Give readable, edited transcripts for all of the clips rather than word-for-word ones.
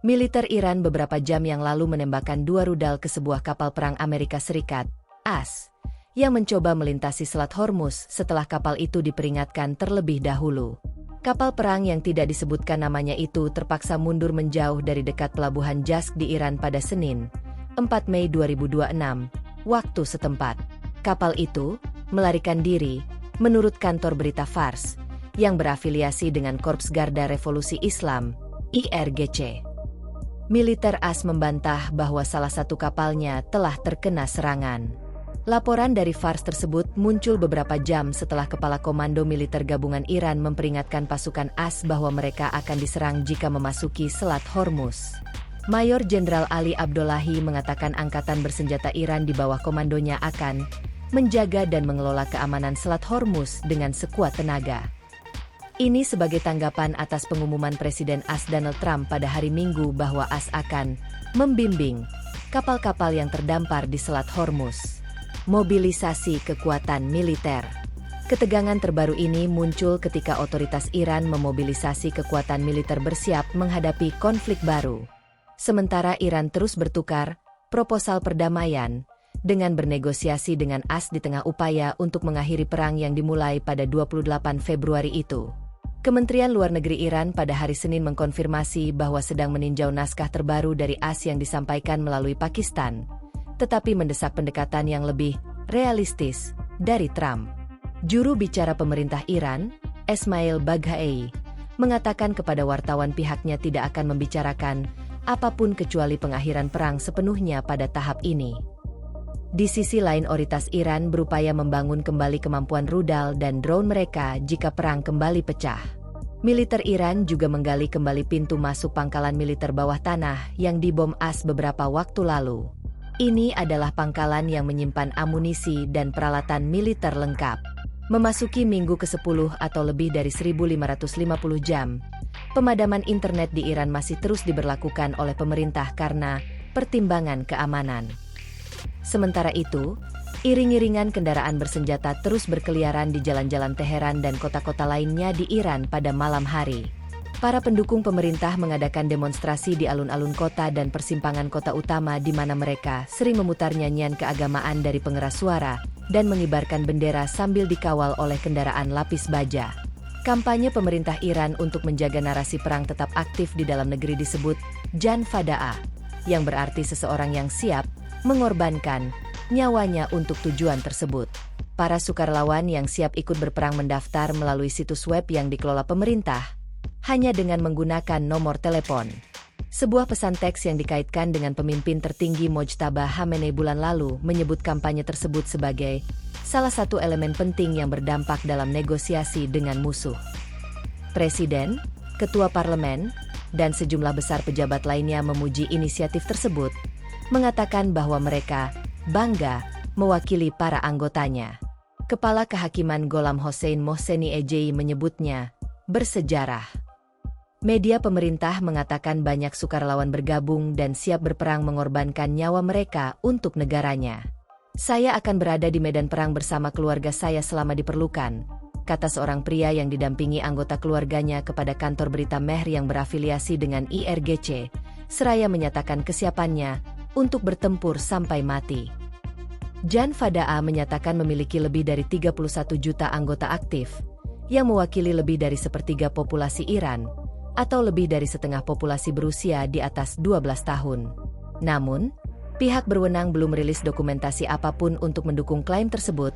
Militer Iran beberapa jam yang lalu menembakkan 2 rudal ke sebuah kapal perang Amerika Serikat, AS, yang mencoba melintasi Selat Hormuz setelah kapal itu diperingatkan terlebih dahulu. Kapal perang yang tidak disebutkan namanya itu terpaksa mundur menjauh dari dekat pelabuhan Jask di Iran pada Senin, 4 Mei 2026, waktu setempat. Kapal itu melarikan diri, menurut kantor berita Fars, yang berafiliasi dengan Korps Garda Revolusi Islam, IRGC. Militer AS membantah bahwa salah satu kapalnya telah terkena serangan. Laporan dari Fars tersebut muncul beberapa jam setelah Kepala Komando Militer Gabungan Iran memperingatkan pasukan AS bahwa mereka akan diserang jika memasuki Selat Hormuz. Mayor Jenderal Ali Abdollahi mengatakan angkatan bersenjata Iran di bawah komandonya akan menjaga dan mengelola keamanan Selat Hormuz dengan sekuat tenaga. Ini sebagai tanggapan atas pengumuman Presiden AS Donald Trump pada hari Minggu bahwa AS akan membimbing kapal-kapal yang terdampar di Selat Hormuz. Mobilisasi kekuatan militer. Ketegangan terbaru ini muncul ketika otoritas Iran memobilisasi kekuatan militer bersiap menghadapi konflik baru. Sementara Iran terus bertukar proposal perdamaian dengan bernegosiasi dengan AS di tengah upaya untuk mengakhiri perang yang dimulai pada 28 Februari itu. Kementerian Luar Negeri Iran pada hari Senin mengkonfirmasi bahwa sedang meninjau naskah terbaru dari AS yang disampaikan melalui Pakistan, tetapi mendesak pendekatan yang lebih realistis dari Trump. Juru bicara pemerintah Iran, Esmail Baghai, mengatakan kepada wartawan pihaknya tidak akan membicarakan apapun kecuali pengakhiran perang sepenuhnya pada tahap ini. Di sisi lain, otoritas Iran berupaya membangun kembali kemampuan rudal dan drone mereka jika perang kembali pecah. Militer Iran juga menggali kembali pintu masuk pangkalan militer bawah tanah yang dibom AS beberapa waktu lalu. Ini adalah pangkalan yang menyimpan amunisi dan peralatan militer lengkap. Memasuki minggu ke-10 atau lebih dari 1550 jam, pemadaman internet di Iran masih terus diberlakukan oleh pemerintah karena pertimbangan keamanan. Sementara itu, iring-iringan kendaraan bersenjata terus berkeliaran di jalan-jalan Teheran dan kota-kota lainnya di Iran pada malam hari. Para pendukung pemerintah mengadakan demonstrasi di alun-alun kota dan persimpangan kota utama di mana mereka sering memutar nyanyian keagamaan dari pengeras suara dan mengibarkan bendera sambil dikawal oleh kendaraan lapis baja. Kampanye pemerintah Iran untuk menjaga narasi perang tetap aktif di dalam negeri disebut Jan Fada'a, yang berarti seseorang yang siap mengorbankan nyawanya untuk tujuan tersebut. Para sukarelawan yang siap ikut berperang mendaftar melalui situs web yang dikelola pemerintah, hanya dengan menggunakan nomor telepon. Sebuah pesan teks yang dikaitkan dengan pemimpin tertinggi Mojtaba Khamenei bulan lalu menyebut kampanye tersebut sebagai salah satu elemen penting yang berdampak dalam negosiasi dengan musuh. Presiden, ketua parlemen, dan sejumlah besar pejabat lainnya memuji inisiatif tersebut, mengatakan bahwa mereka bangga mewakili para anggotanya. Kepala Kehakiman Gholam Hossein Mohseni Ejei menyebutnya bersejarah. Media pemerintah mengatakan banyak sukarelawan bergabung dan siap berperang mengorbankan nyawa mereka untuk negaranya. Saya akan berada di medan perang bersama keluarga saya selama diperlukan, kata seorang pria yang didampingi anggota keluarganya kepada kantor berita Mehr yang berafiliasi dengan IRGC, seraya menyatakan kesiapannya untuk bertempur sampai mati. Jan Fada'a menyatakan memiliki lebih dari 31 juta anggota aktif, yang mewakili lebih dari sepertiga populasi Iran, atau lebih dari setengah populasi berusia di atas 12 tahun. Namun, pihak berwenang belum merilis dokumentasi apapun untuk mendukung klaim tersebut,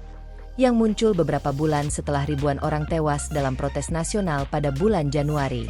yang muncul beberapa bulan setelah ribuan orang tewas dalam protes nasional pada bulan Januari.